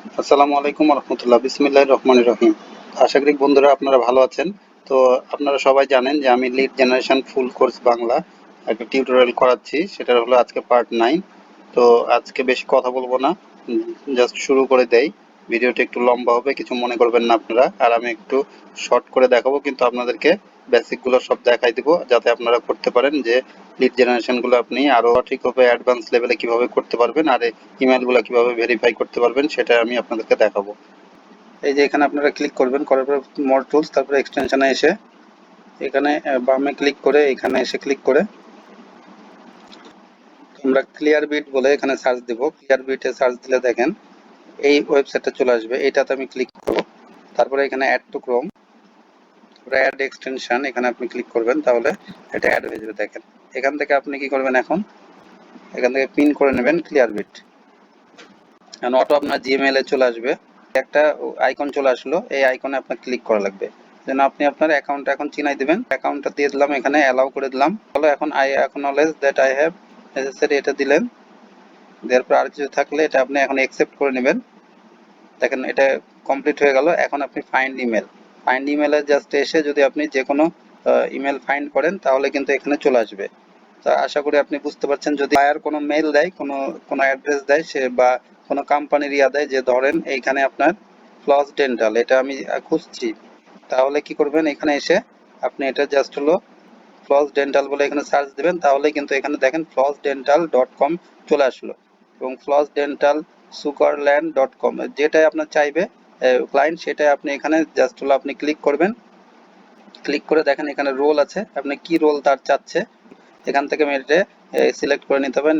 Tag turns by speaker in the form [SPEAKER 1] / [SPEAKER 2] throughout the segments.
[SPEAKER 1] আসসালামু আলাইকুম রহমতুল্লাহ, বিসমিল্লাহির রহমানির রহিম। আশা করি বন্ধুরা আপনারা ভালো আছেন। তো আপনারা সবাই জানেন যে আমি lead generation full course Bangla একটা টিউটোরিয়াল করাচ্ছি, সেটা হলো আজকে পার্ট 9। তো আজকে বেশি কথা বলবো না, জাস্ট শুরু করে দেই। ভিডিওটা একটু লম্বা হবে, কিছু মনে করবেন না আপনারা। আর আমি একটু শর্ট করে দেখাবো, কিন্তু আপনাদেরকে বেসিকগুলো সব দেখাই দিব যাতে আপনারা করতে পারেন যে লিড জেনারেশনগুলো আপনি আরও সঠিকভাবে অ্যাডভান্স লেভেলে কিভাবে করতে পারবেন, আর ইমেলগুলো কিভাবে ভেরিফাই করতে পারবেন সেটা আমি আপনাদেরকে দেখাবো। এই যে এখানে আপনারা ক্লিক করবেন, করার পর মোর টুলস, তারপরে এক্সটেনশনে এসে এখানে বামে ক্লিক করে এখানে এসে ক্লিক করে আমরা ক্লিয়ারবিট বলে এখানে সার্চ দিব। ক্লিয়ারবিটে সার্চ দিলে দেখেন এই ওয়েবসাইটটা চলে আসবে, এটাতে আমি ক্লিক করব। তারপরে এখানে add to Chrome, add extension, এখানে আপনি ক্লিক করবেন, তাহলে এটা অ্যাড হয়ে যাবে। দেখেন এখান থেকে আপনি কি করবেন, এখন এখান থেকে পিন করে নেবেন ক্লিয়ারবিট, কারণ অটো আপনার জিমেইল এ চলে আসবে। একটা আইকন চলে আসলো, এই আইকনে আপনার ক্লিক করা লাগবে, যেন আপনি আপনার অ্যাকাউন্টটা এখন চিনাই দিবেন। অ্যাকাউন্টটা দিয়ে দিলাম, এখানে অ্যালাউ করে দিলাম। তাহলে এখন I acknowledge that I have necessary, এটা দিলেন। দেওয়ার পর আর কিছু থাকলে এটা আপনি এখন অ্যাকসেপ্ট করে নেবেন। দেখেন এটা কমপ্লিট হয়ে গেল। এখন আপনি ফাইন্ড ইমেলে জাস্ট এসে যদি আপনি যে কোনো ইমেল ফাইন্ড করেন তাহলে কিন্তু এখানে চলে আসবে। তো আশা করি আপনি বুঝতে পারছেন। যদি বায়ার কোনো মেল দেয়, কোনো অ্যাড্রেস দেয়, সে বা কোনো কোম্পানির দেয়, যে ধরেন এইখানে আপনার ফ্লস ডেন্টাল, এটা আমি খুঁজছি, তাহলে কি করবেন, এখানে এসে আপনি এটা জাস্ট হলো ফ্লস ডেন্টাল বলে এখানে সার্চ দিবেন, তাহলে কিন্তু এখানে দেখেন flosdental.com চলে আসলো। এবং ফ্লস ডেন্টাল সুগারল্যান্ড.com যেটাই আপনার চাইবে ক্লায়েন্ট, সেটাই আপনি এখানে জাস্ট হলো আপনি ক্লিক করবেন। ক্লিক করে দেখেন এখানে রোল আছে, আপনি কি রোল তার চাচ্ছে এখান থেকে মেরিটে সিলেক্ট করে নিতে হবে।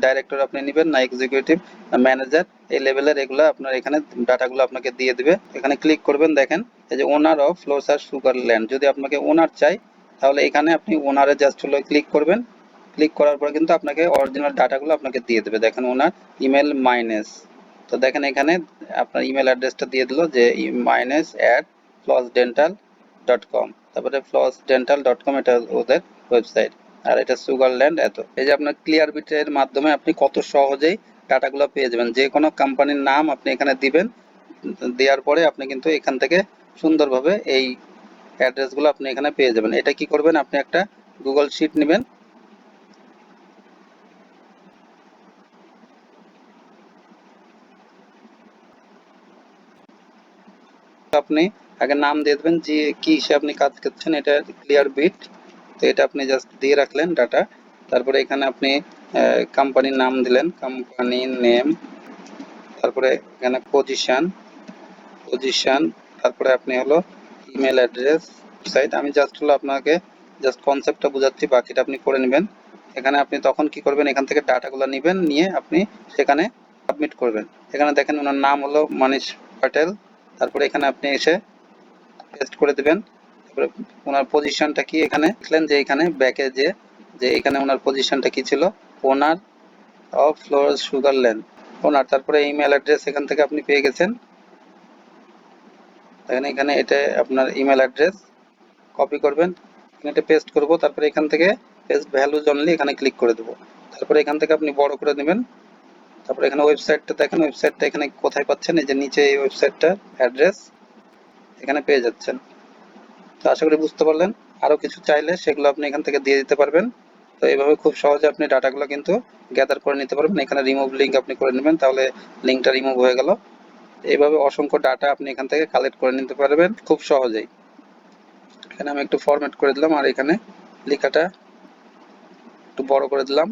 [SPEAKER 1] ডাইরেক্টর আপনি নেবেন না এক্সিকিউটিভ না ম্যানেজার, এই লেভেলের এগুলো আপনার এখানে ডাটাগুলো আপনাকে দিয়ে দিবে। এখানে ক্লিক করবেন, দেখেন এই যে ওনার অফ ফ্লোসার সুগারল্যান্ড, যদি আপনাকে ওনার চাই তাহলে এখানে আপনি ওনারে জাস্ট হলো ক্লিক করবেন। ক্লিক করার পরে কিন্তু আপনাকে অরিজিনাল ডাটাগুলো আপনাকে দিয়ে দেবে। দেখেন ওনার ইমেল মাইনেস, তো দেখেন এখানে আপনার ইমেল অ্যাড্রেসটা দিয়ে দিল যে minus@flosdental.com, তারপরে flosdental.com এটা ওদের ওয়েবসাইট, আর এটা সুগারল্যান্ড এত। এই যে আপনার ক্লিয়ারবিটের মাধ্যমে আপনি কত সহজেই ডাটাগুলো পেয়ে যাবেন। যে কোনো কোম্পানির নাম আপনি এখানে দিবেন, দেওয়ার পরে আপনি কিন্তু এখান থেকে সুন্দরভাবে এই অ্যাড্রেসগুলো আপনি এখানে পেয়ে যাবেন। এটা কি করবেন, আপনি একটা গুগল শিট নেবেন, আপনি আগে নাম দিয়ে দেবেন যে কি হিসেবে আপনি কাজ করছেন। এটা ক্লিয়ারবিট, তো এটা আপনি জাস্ট দিয়ে রাখলেন ডাটা। তারপরে এখানে আপনি কোম্পানির নাম দিলেন, কোম্পানি নেম, তারপরে এখানে পজিশন, তারপরে আপনি হলো ইমেল অ্যাড্রেস, ওয়েবসাইট। আমি জাস্ট হলো আপনাকে জাস্ট কনসেপ্টটা বোঝাচ্ছি, বাকিটা আপনি করে নেবেন। এখানে আপনি তখন কি করবেন, এখান থেকে ডাটাগুলো নেবেন, নিয়ে আপনি সেখানে সাবমিট করবেন। এখানে দেখেন ওনার নাম হলো মানিশ প্যাটেল, তারপরে এখানে আপনি এসে পেস্ট করে দিবেন। তারপরে ওনার পজিশনটা কি, এখানে লিখলেন যে এখানে ব্যাকে যে যে এখানে ওনার পজিশনটা কি ছিল, ওনার অফ ফ্লোর সুগারল্যান্ড, ওনার। তারপরে ইমেল অ্যাড্রেস এখান থেকে আপনি পেয়ে গেছেন। এখানে এটা আপনার ইমেল অ্যাড্রেস, কপি করবেন, এটা পেস্ট করব। তারপরে এখান থেকে পেস্ট ভ্যালুজ অনলি এখানে ক্লিক করে দেবো। তারপরে এখান থেকে আপনি বড় করে নেবেন। তারপরে এখানে ওয়েবসাইটটা দেখেন, ওয়েবসাইটটা এখানে কোথায় পাচ্ছেন, এই যে নিচে এই ওয়েবসাইটটার অ্যাড্রেস এখানে পেয়ে যাচ্ছেন। তো আশা করি বুঝতে পারলেন। আরও কিছু চাইলে সেগুলো আপনি এখান থেকে দিয়ে দিতে পারবেন। তো এইভাবে খুব সহজে আপনি ডাটাগুলো কিন্তু গ্যাদার করে নিতে পারবেন। এখানে রিমুভ লিঙ্ক আপনি করে নেবেন, তাহলে লিঙ্কটা রিমুভ হয়ে গেল। এইভাবে অসংখ্য ডাটা আপনি এখান থেকে কালেক্ট করে নিতে পারবেন খুব সহজেই। এখানে আমি একটু ফরম্যাট করে দিলাম, আর এখানে লেখাটা একটু বড় করে দিলাম।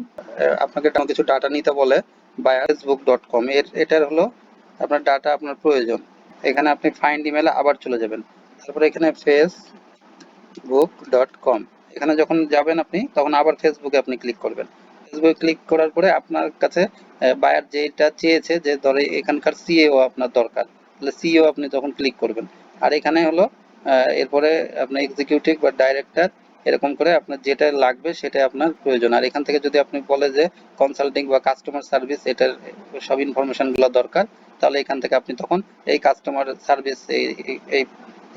[SPEAKER 1] আপনাকে কিছু ডাটা নিতে বলে buyerfacebook.com, এটার হলো আপনার ডাটা আপনার প্রয়োজন। এখানে আপনি ফাইন্ড ইমেলে আবার চলে যাবেন, তারপরে এখানে facebook.com, এখানে যখন যাবেন আপনি তখন আবার ফেসবুকে আপনি ক্লিক করবেন। ফেসবুকে ক্লিক করার পরে আপনার কাছে বায়ার যেটা চেয়েছে, যে ধরে এখানকার সিইও আপনার দরকার, তাহলে সিইও আপনি তখন ক্লিক করবেন। আর এখানে হলো এরপরে আপনার এক্সিকিউটিভ বা ডাইরেক্টর, এরকম করে আপনার যেটা লাগবে সেটা আপনার প্রয়োজন। আর এখান থেকে যদি আপনি বলে যে কনসাল্টিং বা কাস্টমার সার্ভিস, এটার সব ইনফরমেশনগুলো দরকার, তাহলে এখান থেকে আপনি তখন এই কাস্টমার সার্ভিস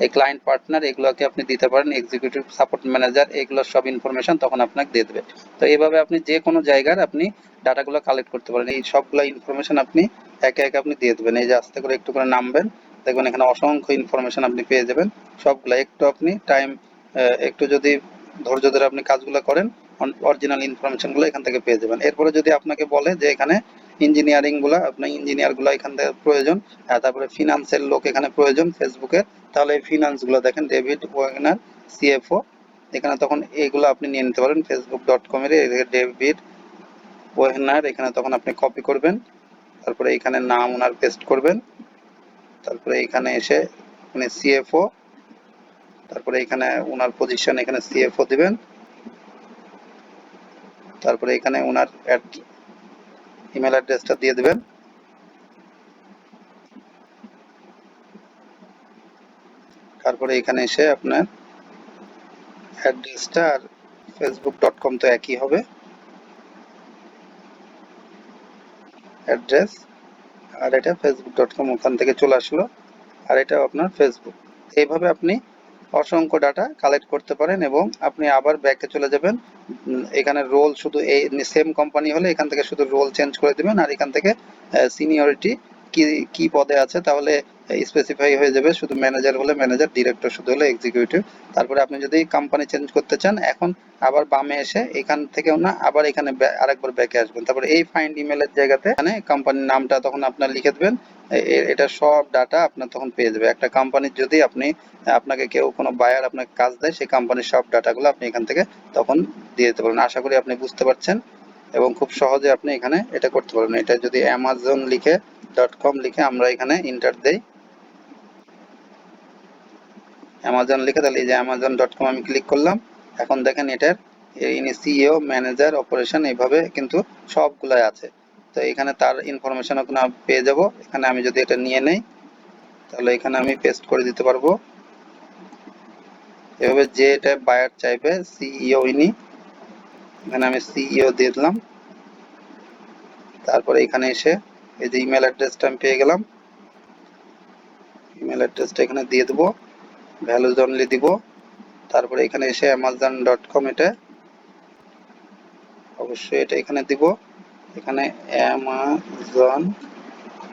[SPEAKER 1] এই এই ক্লায়েন্ট পার্টনার এগুলোকে আপনি দিতে পারেন, এক্সিকিউটিভ সাপোর্ট ম্যানেজার, এগুলোর সব ইনফরমেশন তখন আপনাকে দিয়ে দেবে। তো এইভাবে আপনি যে কোনো জায়গার আপনি ডাটাগুলো কালেক্ট করতে পারেন, এই সবগুলো ইনফরমেশন আপনি একে একে আপনি দিয়ে দেবেন। এই যে আস্তে করে একটু করে নামবেন, দেখবেন এখানে অসংখ্য ইনফরমেশন আপনি পেয়ে যাবেন সবগুলো। একটু আপনি টাইম, একটু যদি ধৈর্য ধরে আপনি কাজগুলো করেন, অরিজিনাল ইনফরমেশনগুলো এখান থেকে পেয়ে যাবেন। এরপরে যদি আপনাকে বলে যে এখানে ইঞ্জিনিয়ারিংগুলো, আপনার ইঞ্জিনিয়ারগুলো এখান থেকে প্রয়োজন, তারপরে ফিনান্সের লোক এখানে প্রয়োজন ফেসবুকের, তাহলে এই ফিনান্সগুলো দেখেন ডেভিড ওয়াগনার সিএফও, এখানে তখন এইগুলো আপনি নিয়ে নিতে পারেন facebook.com এর ডেভিড ওয়াগনার, এখানে তখন আপনি কপি করবেন, তারপরে এখানে নাম ওনার পেস্ট করবেন, তারপরে এখানে এসে মানে সিএফও, তারপরে এখানে ওনার পজিশন এখানে সিএফও দিবেন, তারপরে এখানে ওনার ইমেল অ্যাড্রেসটা দিয়ে দিবেন, তারপরে এখানে এসে আপনার অ্যাড্রেসটা আর facebook.com তো একই হবে অ্যাড্রেস, আর এটা facebook.com ওখান থেকে চলে আসলো, আর এটাও আপনার ফেসবুক। এইভাবে আপনি অসংখ্য ডাটা কালেক্ট করতে পারেন এবং আপনি আবার ব্যাকে চলে যাবেন। এখানে রোল শুধু এই সেম কোম্পানি হলে এখান থেকে শুধু রোল চেঞ্জ করে দিবেন, আর এখান থেকে সিনিয়রিটি কি কি পদে আছে তাহলে স্পেসিফাই হয়ে যাবে, শুধু ম্যানেজার হলে ম্যানেজার, ডিরেক্টর শুধু হলে এক্সিকিউটিভ। তারপরে আপনি যদি কোম্পানি চেঞ্জ করতে চান, এখন আবার বামে এসে এখান থেকেও না আবার এখানে আরেকবার ব্যাকে আসবেন, তারপরে এই ফাইন্ড ইমেলের জায়গাতে এখানে কোম্পানির নামটা তখন আপনার লিখে দেবেন। এটা সব ডাটা আপনার তখন পেয়ে যাবে। একটা কোম্পানির যদি আপনি, আপনাকে কেউ কোনো বায়ার আপনাকে কাজ দেয়, সেই কোম্পানির সব ডাটাগুলো আপনি এখান থেকে তখন দিয়ে দিতে পারেন। আশা করি আপনি বুঝতে পারছেন এবং খুব সহজে আপনি এখানে এটা করতে পারবেন। এটা যদি অ্যামাজন লিখে .com লিখে আমরা এখানে ইন্টার দেই, অ্যামাজন লিখে, তাহলে এই যে amazon.com আমি ক্লিক করলাম। এখন দেখেন এটার ইনি সিইও, ম্যানেজার, অপারেশন, এইভাবে কিন্তু সবগুলাই আছে। তো এখানে তার ইনফরমেশন ওখানে পেয়ে যাব। এখানে আমি যদি এটা নিয়ে নেই, তাহলে এখানে আমি পেস্ট করে দিতে পারবো। এভাবে যে এটা বায়ার চাইবে সিইও ইনি, এখানে আমি সিইও দিয়ে দিলাম। তারপরে এখানে এসে এই যে ইমেল অ্যাড্রেসটা আমি পেয়ে গেলাম, ইমেল অ্যাড্রেসটা এখানে দিয়ে দেবো, ভ্যালুজ অনলি দিব। তারপরে এখানে এসে amazon.com, এটা অবশ্যই এটা এখানে দিব, এখানে অ্যামাজন,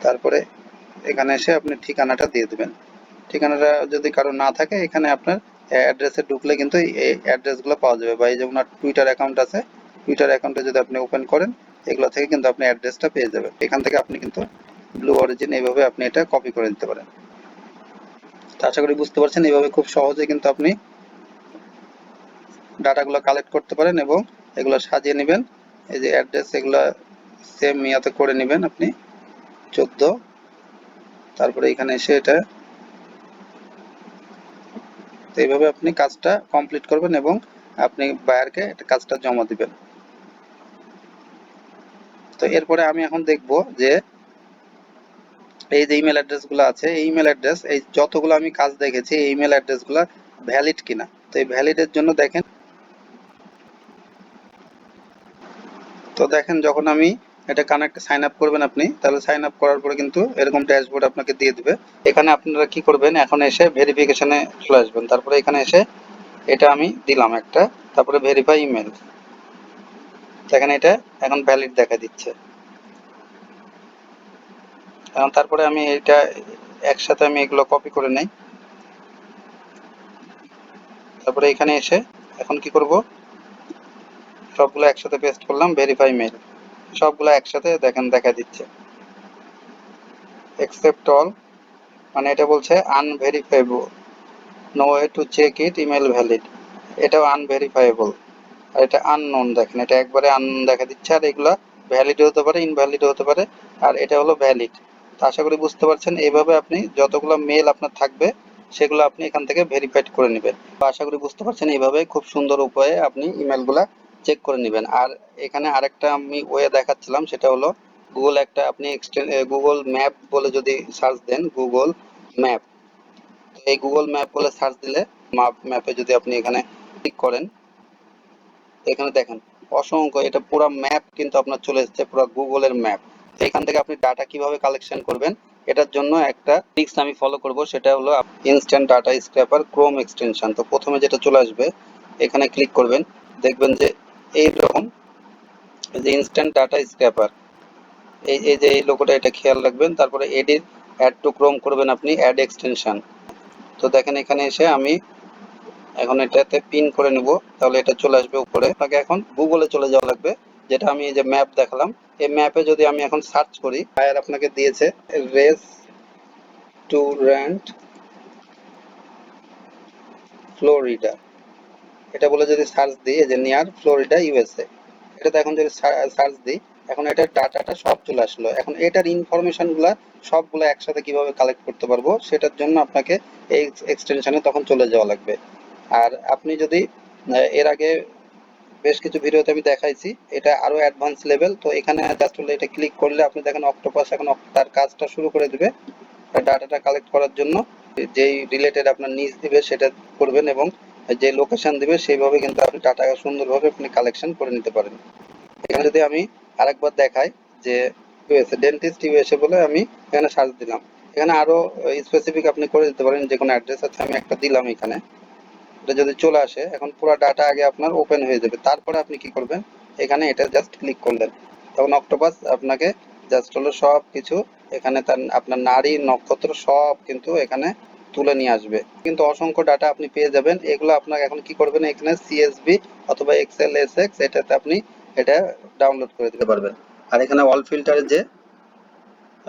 [SPEAKER 1] তারপরে এখানে এসে আপনি ঠিকানাটা দিয়ে দেবেন। ঠিকানাটা যদি কারো না থাকে, এখানে আপনার অ্যাড্রেসে ঢুকলে কিন্তু এই অ্যাড্রেসগুলো পাওয়া যাবে, বা এই যে ওনার টুইটার অ্যাকাউন্ট আছে, টুইটার অ্যাকাউন্টে যদি আপনি ওপেন করেন, এগুলো থেকে কিন্তু আপনি অ্যাড্রেসটা পেয়ে যাবেন। এখান থেকে আপনি কিন্তু ব্লু অরিজিন এইভাবে আপনি এটা কপি করে দিতে পারেন। তো আশা করি বুঝতে পারছেন, এইভাবে খুব সহজে কিন্তু আপনি ডাটাগুলো কালেক্ট করতে পারেন এবং এগুলো সাজিয়ে নেবেন। এই যে অ্যাড্রেস, এগুলো সেম ইয়াতে করে নেবেন আপনি 14, তারপরে এখানে এসে এটা, তো এইভাবে আপনি কাজটা কমপ্লিট করবেন এবং আপনি বায়ারকে কাজটা জমা দিবেন। তো এরপরে আমি এখন দেখব যে এই যে ইমেল অ্যাড্রেসগুলো আছে, এই ইমেল অ্যাড্রেস, এই যতগুলো আমি কাজ দেখেছি, এই ইমেল অ্যাড্রেসগুলো ভ্যালিড কিনা। তো এই ভ্যালিডের জন্য দেখেন, তো দেখেন যখন আমি এটা কানেক্ট সাইন আপ করবেন আপনি, তাহলে সাইন আপ করার পরে কিন্তু এরকম ড্যাশবোর্ড আপনাকে দিয়ে দিবে। এখানে আপনারা কি করবেন, এখন এসে ভেরিফিকেশনে চলে আসবেন, তারপরে এখানে এসে এটা আমি দিলাম একটা, তারপরে ভেরিফাই ইমেল, দেখেন এটা এখন ভ্যালিড দেখা দিচ্ছে। এখন তারপরে আমি এটা একসাথে আমি এগুলো কপি করে নেই, তারপরে এখানে এসে এখন কি করব, সবগুলো একসাথে পেস্ট করলাম, ভেরিফাই মেল, সবগুলো একসাথে দেখেন দেখা দিচ্ছে। এক্সেপ্ট অল, মানে এটা বলছে unverifiable, no way to check it, email valid, এটাও আনভেরিফাইবল, আর এটা আননোন, দেখেন এটা একবারে আননোন দেখা দিচ্ছে। আর এগুলো ভ্যালিড হতে পারে, ইনভ্যালিড হতে পারে, আর এটা হলো ভ্যালিড। তো আশা করি বুঝতে পারছেন, এইভাবে আপনি যতগুলো মেল আপনার থাকবে সেগুলো আপনি এখান থেকে ভেরিফাইড করে নেবেন। তো আশা করি বুঝতে পারছেন, এইভাবে খুব সুন্দর উপায়ে আপনি ইমেলগুলা চেক করে নেবেন। আর এখানে আরেকটা আমি ওয়ে দেখাচ্ছিলাম, সেটা হলো গুগল, একটা আপনি গুগল ম্যাপ বলে যদি সার্চ দেন, গুগল ম্যাপ, তো এই গুগল ম্যাপ বলে সার্চ দিলে ম্যাপে যদি আপনি এখানে ক্লিক করেন, এখানে দেখেন অসংখ্য, এটা পুরো ম্যাপ কিন্তু আপনার চলে এসেছে, পুরো গুগলের ম্যাপ। এখান থেকে আপনি ডাটা কিভাবে কালেকশন করবেন এটার জন্য একটা ট্রিক্স আমি ফলো করব, সেটা হলো instant data scraper Chrome extension. তো প্রথমে যেটা চলে আসবে এখানে ক্লিক করবেন, দেখবেন যে এইরকম যে ইনস্ট্যান্ট ডাটা স্ক্র্যাপার, এই যে এই লোগোটা, এটা খেয়াল রাখবেন। তারপরে এডিট অ্যাড টু ক্রোম করবেন আপনি, অ্যাড এক্সটেনশন। তো দেখেন এখানে এসে আমি এখন এটাতে পিন করে নেব, তাহলে এটা চলে আসবে উপরে। আপনাকে এখন গুগলে চলে যাওয়া লাগবে, যেটা আমি এই যে ম্যাপ দেখালাম, এই ম্যাপে যদি আমি এখন সার্চ করি, ফায়ার আপনাকে দিয়েছে রেস্টুরেন্ট ফ্লোরিডা, এটা বলে যদি সার্চ দিই, এই যে নিয়ার ফ্লোরিডা ইউএসএ, এটাতে এখন যদি সার্চ দিই, এখন এটার ডাটাটা সব চলে আসলো। এখন এটার ইনফরমেশনগুলো সবগুলো একসাথে কিভাবে কালেক্ট করতে পারবো, সেটার জন্য আপনাকে এই এক্সটেনশনে তখন চলে যাওয়া লাগবে। আর আপনি যদি এর আগে বেশ কিছু ভিডিওতে আমি দেখাইছি, এটা আরো অ্যাডভান্স লেভেল। তো এখানে জাস্ট হলে এটা ক্লিক করলে আপনি দেখেন অক্টোপাস এখন তার কাজটা শুরু করে দিবে ডাটাটা কালেক্ট করার জন্য। যেই রিলেটেড আপনার নিজ দিবে সেটা করবেন, এবং যে লোকেশন দিবে সেইভাবে কিন্তু আপনি ডাটা সুন্দরভাবে আপনি কালেকশন করে নিতে পারেন। এখানে যদি আমি আরেকবার দেখাই যে ইউএসএ ডেন্টিস্ট ইউএসএ বলে আমি এখানে সার্চ দিলাম, এখানে আরো স্পেসিফিক আপনি করে দিতে পারেন, যে কোনো অ্যাড্রেস আছে, আমি একটা দিলাম এখানে। এটা যদি চলে আসে, এখন পুরো ডাটা আগে আপনার ওপেন হয়ে যাবে। তারপরে আপনি কি করবেন, এখানে এটা জাস্ট ক্লিক করলেন, তখন অক্টোপাস আপনাকে জাস্ট হলো সব কিছু এখানে তার আপনার নারী নক্ষত্র সব কিন্তু এখানে তুলে নিয়ে আসবে। কিন্তু অসংখ্য ডাটা আপনি পেয়ে যাবেন। এগুলো আপনাকে এখন কি করবেন, এখানে সিএসভি অথবা এক্সএল এসএক্স এটাতে আপনি এটা ডাউনলোড করে দিতে পারবেন। আর এখানে অল ফিল্টারে যে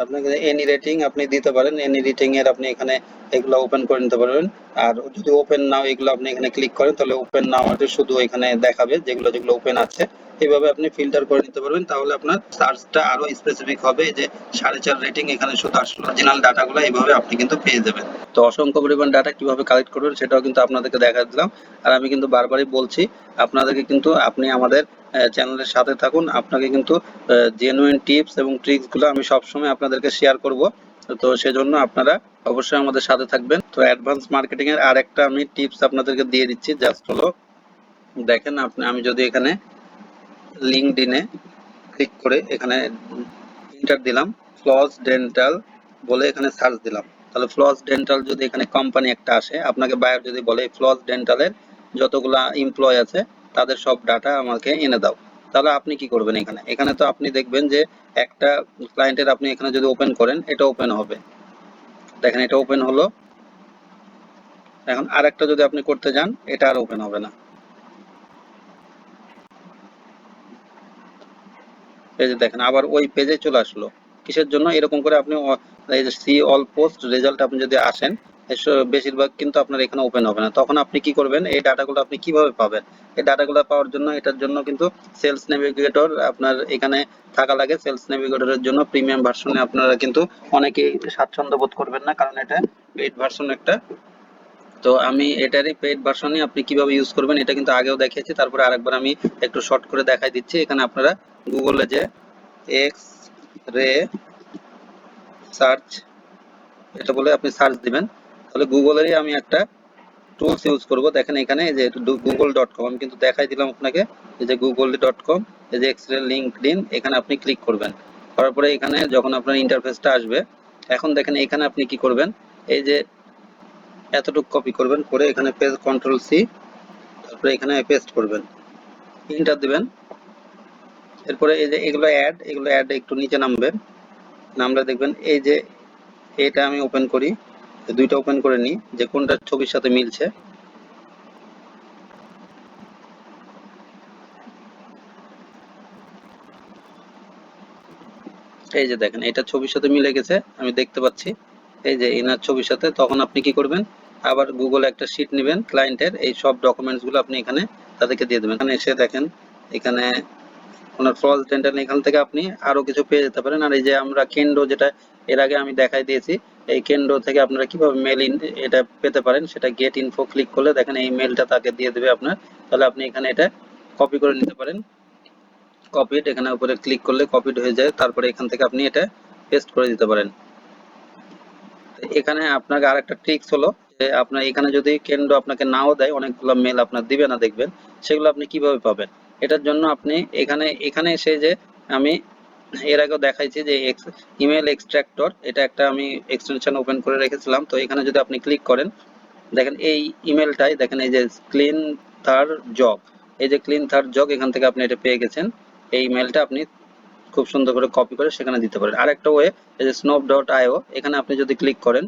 [SPEAKER 1] আপনাকে এনি রেটিং আপনি দিতে পারেন, এনি রেটিং এর আপনি এখানে এগুলো ওপেন করে নিতে পারবেন। আর যদি ওপেন নাও এগুলো আপনি এখানে ক্লিক করেন, তাহলে ওপেন নাও শুধু এখানে দেখাবে যেগুলো যেগুলো ওপেন আছে। এইভাবে আপনি ফিল্টার করে নিতে পারবেন, তাহলে আপনার সার্চটা আরো স্পেসিফিক হবে। যে 4.5 রেটিং এখানে শুধু আসলে অরিজিনাল ডাটাগুলো এইভাবে আপনি কিন্তু পেয়ে যাবেন। তো অসংখ্য পরিমাণ ডাটা কিভাবে কালেক্ট করবেন সেটাও কিন্তু আপনাদেরকে দেখা দিলাম। আর আমি কিন্তু বারবারই বলছি আপনাদেরকে, কিন্তু আপনি আমাদের চ্যানেলের সাথে থাকুন। আপনাকে কিন্তু জেনুইন টিপস এবং ট্রিক্সগুলো আমি সবসময় আপনাদেরকে শেয়ার করব। তো সেজন্য আপনারা অবশ্যই আমাদের সাথে থাকবেন। তো অ্যাডভান্স মার্কেটিং এর আরেকটা আমি টিপস আপনাদেরকে দিয়ে দিচ্ছি, জাস্ট হলো দেখেন আমি যদি এখানে লিঙ্কডইনে ক্লিক করে এখানে ইন্টার দিলাম ফ্লস ডেন্টাল বলে এখানে সার্চ দিলাম, তাহলে ফ্লস ডেন্টাল যদি এখানে কোম্পানি একটা আসে, আপনাকে বায়ার যদি বলে ফ্লস ডেন্টালের যতগুলা এমপ্লয় আছে তাদের সব ডাটা আমাকে এনে দাও, তাহলে আপনি কি করবেন, এখানে এখানে তো আপনি দেখবেন যে একটা ক্লায়েন্টের আপনি এখানে যদি ওপেন করেন, এটা ওপেন হবে। দেখেন এটা ওপেন হলো। এখন আরেকটা যদি আপনি করতে যান, এটা আর ওপেন হবে না। এই যে দেখেন আবার ওই পেজে চলে আসলো। কিসের জন্য এরকম করে আপনি এই যে সি অল পোস্ট রেজাল্ট আপনি যদি আসেন, বেশিরভাগ কিন্তু আপনার এখানে ওপেন হবে না। তখন আপনি কি করবেন, এই ডাটাগুলো আপনি কিভাবে পাবেন? এই ডাটাগুলো পাওয়ার জন্য এটার জন্য কিন্তু সেলস নেভিগেটর আপনার এখানে থাকা লাগে। সেলস নেভিগেটরের জন্য প্রিমিয়াম ভার্সনে আপনারা কিন্তু অনেকেই স্বাচ্ছন্দ্য বোধ করবেন না, কারণ এটা পেইড ভার্সন একটা। তো আমি এটারই পেইড ভার্সনই আপনি কিভাবে ইউজ করবেন এটা কিন্তু আগেও দেখিয়েছি, তারপরে আরেকবার আমি একটু শর্ট করে দেখাই দিচ্ছি। এখানে আপনারা গুগলে যে এক্স রে সার্চ এটা বলে আপনি সার্চ দিবেন, তাহলে গুগলেরই আমি একটা টুলস ইউজ করব। দেখেন এখানে এই যে google.com আমি কিন্তু দেখাই দিলাম আপনাকে, এই যে google.com, এই যে এক্স-রে লিঙ্কডইন, এখানে আপনি ক্লিক করবেন। করার পরে এখানে যখন আপনার ইন্টারফেসটা আসবে, এখন দেখেন এখানে আপনি কি করবেন, এই যে এতটুকু কপি করবেন, করে এখানে পেজ কন্ট্রোল সি, তারপরে এখানে পেস্ট করবেন, ইন্টার দিবেন। এরপরে এই যে এগুলো অ্যাড একটু নিচে নামবেন, নামলে দেখবেন এই যে এটা আমি ওপেন করি, দুইটা ওপেন করে নিই যে কোনটা ছবির সাথে মিলছে। এই যে দেখেন এটা ছবির সাথে মিলে গেছে, আমি দেখতে পাচ্ছি এই যে এনার ছবির সাথে। তখন আপনি কি করবেন, আবার গুগল একটা শিট নেবেন ক্লায়েন্টের, এই সব ডকুমেন্টস গুলো আপনি এখানে তাদেরকে দিয়ে দেবেন। এখানে এসে দেখেন এখানে ওনার ফলস ডেন্টাল, এখান থেকে আপনি আরো কিছু পেয়ে যেতে পারেন। আর এই যে আমরা কেন্ডো, যেটা এর আগে আমি দেখাই দিয়েছি, এই কেন্ডো থেকে আপনারা কিভাবে মেল এটা পেতে পারেন, সেটা গেট ইনফো ক্লিক করলে দেখেন এই মেলটা তাকে দিয়ে দেবে আপনার, তাহলে আপনি এখানে এটা কপি করে নিতে পারেন। কপিড, এখানে উপরে ক্লিক করলে কপিড হয়ে যায়, তারপরে এখান থেকে আপনি এটা পেস্ট করে দিতে পারেন। এখানে আপনাকে আরেকটা ট্রিক্স হলো যে আপনার এখানে যদি কেন্দ্র আপনাকে নাও দেয়, অনেকগুলো মেল আপনার দিবে না দেখবেন, সেগুলো আপনি কিভাবে পাবেন? এটার জন্য আপনি এখানে এসে যে আমি এর আগেও দেখাইছি যে ইমেল এক্সট্রাক্টর, এটা একটা আমি এক্সটেনশন ওপেন করে রেখেছিলাম। তো এখানে যদি আপনি ক্লিক করেন, দেখেন এই ইমেলটাই, দেখেন এই যে ক্লিন থার জগ, এই যে ক্লিন থার জগ, এখান থেকে আপনি এটা পেয়ে গেছেন। এই ইমেলটা আপনি খুব সুন্দর করে কপি করে সেখানে দিতে পারেন। আরেকটা ওয়ে, এই যে snop.io, এখানে আপনি যদি ক্লিক করেন,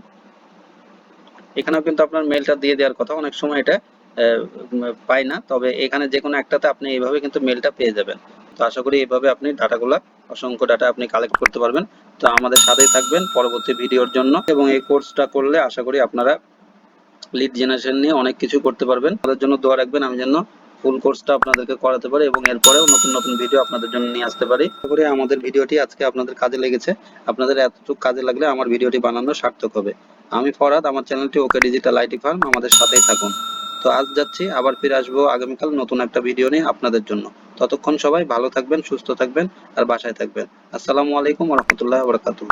[SPEAKER 1] এখানেও কিন্তু আপনার মেলটা দিয়ে দেওয়ার কথা, অনেক সময় এটা পাই না, তবে এখানে যে কোনো একটাতে আপনি এইভাবে কিন্তু মেলটা পেয়ে যাবেন। তো আশা করি এইভাবে আপনি ডাটাগুলা, অসংখ্য ডাটা আপনি কালেক্ট করতে পারবেন। তো আমাদের সাথেই থাকবেন পরবর্তী ভিডিওর জন্য, এবং এই কোর্সটা করলে আশা করি আপনারা লিড জেনারেশন নিয়ে অনেক কিছু করতে পারবেন। তাদের জন্য দোয়া রাখবেন, আমি যেন ফুল কোর্সটা আপনাদেরকে করাতে পারি এবং এরপরেও নতুন নতুন ভিডিও আপনাদের জন্য নিয়ে আসতে পারি। আশা করি আমাদের ভিডিওটি আজকে আপনাদের কাজে লেগেছে। আপনাদের এতটুকু কাজে লাগলে আমার ভিডিওটি বানানো সার্থক হবে। আমি ফরহাদ, আমার চ্যানেলটি ওকে ডিজিটাল আইটি ফার্ম, আমাদের সাথেই থাকুন। তো আজ যাচ্ছি, আবার ফিরে আসবো আগামীকাল নতুন একটা ভিডিও নিয়ে আপনাদের জন্য। ততক্ষণ সবাই ভালো থাকবেন, সুস্থ থাকবেন আর বাসায় থাকবেন। আসসালামু আলাইকুম ওয়া রাহমাতুল্লাহি ওয়া বারাকাতুহু।